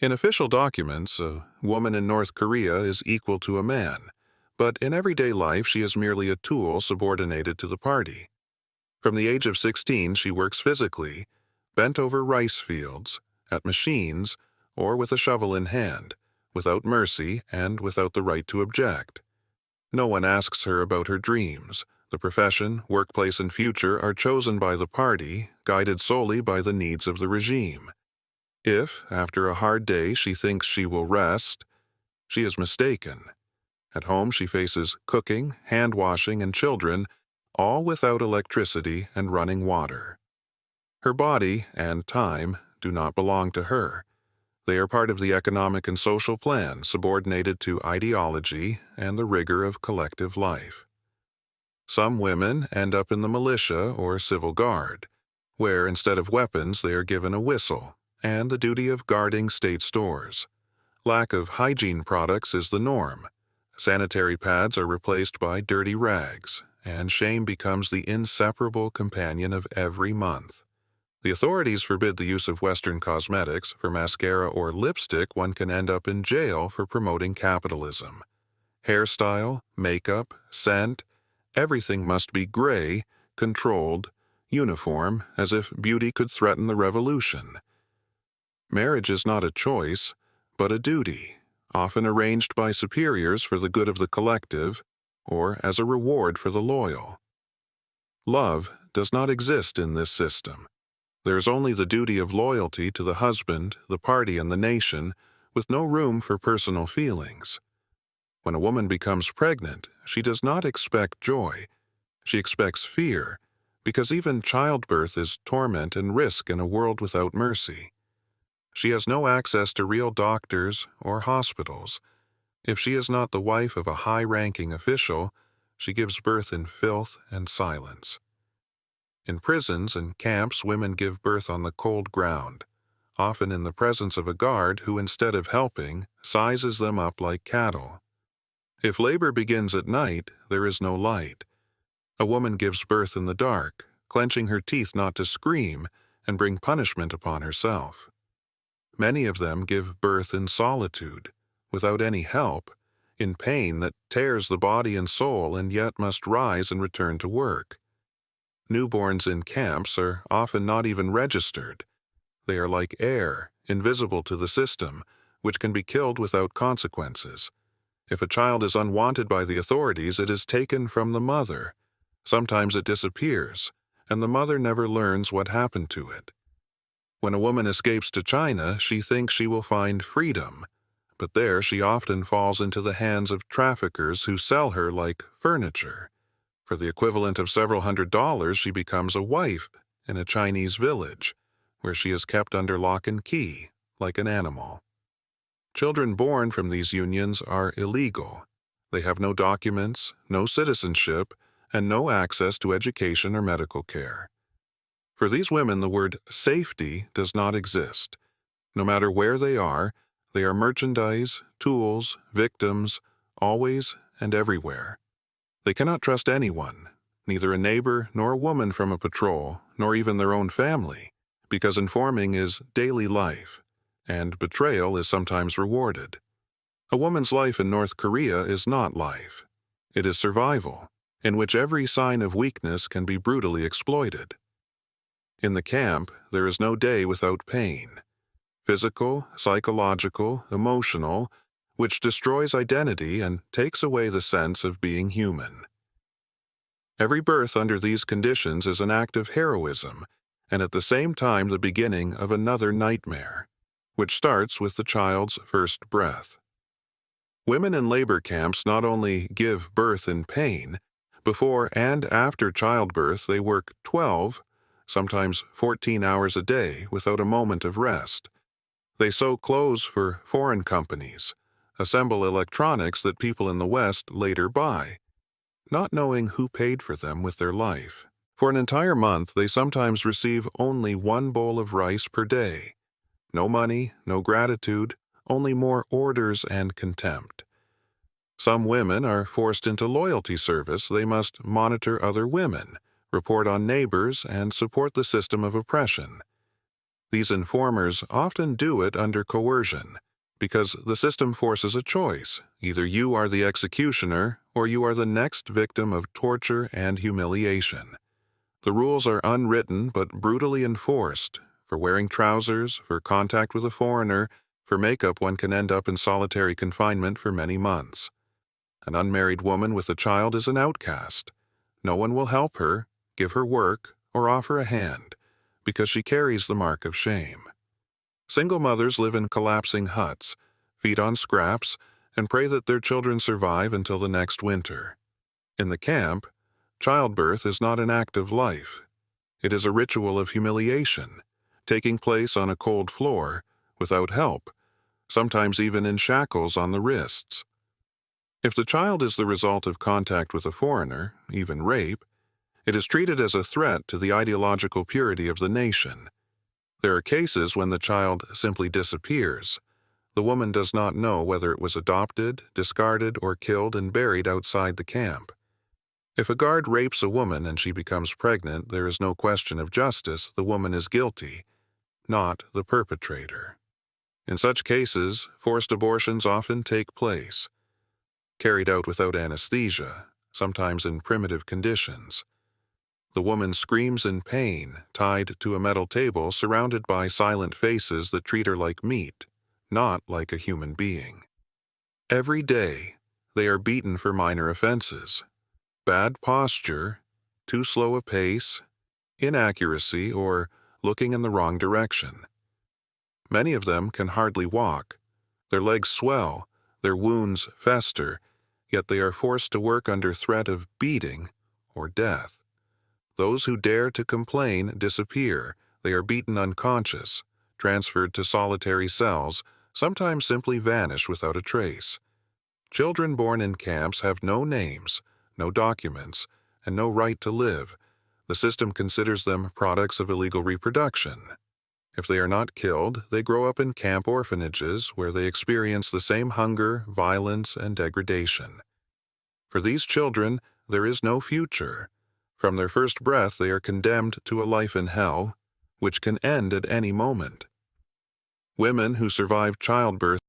In official documents, a woman in North Korea is equal to a man, but in everyday life she is merely a tool subordinated to the party. From the age of 16, she works physically, bent over rice fields, at machines, or with a shovel in hand, without mercy and without the right to object. No one asks her about her dreams. The profession, workplace, and future are chosen by the party, guided solely by the needs of the regime. If, after a hard day, she thinks she will rest, she is mistaken. At home she faces cooking, hand-washing, and children, all without electricity and running water. Her body and time do not belong to her. They are part of the economic and social plan subordinated to ideology and the rigor of collective life. Some women end up in the militia or civil guard, where instead of weapons they are given a whistle and the duty of guarding state stores. Lack of hygiene products is the norm. Sanitary pads are replaced by dirty rags, and shame becomes the inseparable companion of every month. The authorities forbid the use of Western cosmetics. For mascara or lipstick, one can end up in jail for promoting capitalism. Hairstyle, makeup, scent, everything must be gray, controlled, uniform, as if beauty could threaten the revolution. Marriage is not a choice, but a duty, often arranged by superiors for the good of the collective, or as a reward for the loyal. Love does not exist in this system. There is only the duty of loyalty to the husband, the party, and the nation, with no room for personal feelings. When a woman becomes pregnant, she does not expect joy. She expects fear, because even childbirth is torment and risk in a world without mercy. She has no access to real doctors or hospitals. If she is not the wife of a high-ranking official, she gives birth in filth and silence. In prisons and camps, women give birth on the cold ground, often in the presence of a guard who, instead of helping, sizes them up like cattle. If labor begins at night, there is no light. A woman gives birth in the dark, clenching her teeth not to scream and bring punishment upon herself. Many of them give birth in solitude, without any help, in pain that tears the body and soul and yet must rise and return to work. Newborns in camps are often not even registered. They are like air, invisible to the system, which can be killed without consequences. If a child is unwanted by the authorities, it is taken from the mother. Sometimes it disappears, and the mother never learns what happened to it. When a woman escapes to China, she thinks she will find freedom, but there she often falls into the hands of traffickers who sell her like furniture. For the equivalent of several $100s, she becomes a wife in a Chinese village, where she is kept under lock and key, like an animal. Children born from these unions are illegal. They have no documents, no citizenship, and no access to education or medical care. For these women, the word safety does not exist. No matter where they are merchandise, tools, victims, always and everywhere. They cannot trust anyone, neither a neighbor nor a woman from a patrol, nor even their own family, because informing is daily life, and betrayal is sometimes rewarded. A woman's life in North Korea is not life. It is survival, in which every sign of weakness can be brutally exploited. In the camp, there is no day without pain. Physical, psychological, emotional, which destroys identity and takes away the sense of being human. Every birth under these conditions is an act of heroism, and at the same time the beginning of another nightmare, which starts with the child's first breath. Women in labor camps not only give birth in pain, before and after childbirth they work 12, sometimes 14 hours a day without a moment of rest. They sew clothes for foreign companies, assemble electronics that people in the West later buy, not knowing who paid for them with their life. For an entire month, they sometimes receive only one bowl of rice per day. No money, no gratitude, only more orders and contempt. Some women are forced into loyalty service. They must monitor other women, report on neighbors, and support the system of oppression. These informers often do it under coercion, because the system forces a choice. Either you are the executioner or you are the next victim of torture and humiliation. The rules are unwritten but brutally enforced. For wearing trousers, for contact with a foreigner, for makeup, one can end up in solitary confinement for many months. An unmarried woman with a child is an outcast. No one will help her, give her work, or offer a hand, because she carries the mark of shame. Single mothers live in collapsing huts, feed on scraps, and pray that their children survive until the next winter. In the camp, childbirth is not an act of life. It is a ritual of humiliation, taking place on a cold floor, without help, sometimes even in shackles on the wrists. If the child is the result of contact with a foreigner, even rape, it is treated as a threat to the ideological purity of the nation. There are cases when the child simply disappears. The woman does not know whether it was adopted, discarded, or killed and buried outside the camp. If a guard rapes a woman and she becomes pregnant, there is no question of justice. The woman is guilty, not the perpetrator. In such cases, forced abortions often take place, carried out without anesthesia, sometimes in primitive conditions. The woman screams in pain, tied to a metal table surrounded by silent faces that treat her like meat, not like a human being. Every day, they are beaten for minor offenses: bad posture, too slow a pace, inaccuracy, or looking in the wrong direction. Many of them can hardly walk. Their legs swell, their wounds fester, yet they are forced to work under threat of beating or death. Those who dare to complain disappear. They are beaten unconscious, transferred to solitary cells, sometimes simply vanish without a trace. Children born in camps have no names, no documents, and no right to live. The system considers them products of illegal reproduction. If they are not killed, they grow up in camp orphanages where they experience the same hunger, violence, and degradation. For these children, there is no future. From their first breath, they are condemned to a life in hell, which can end at any moment. Women who survive childbirth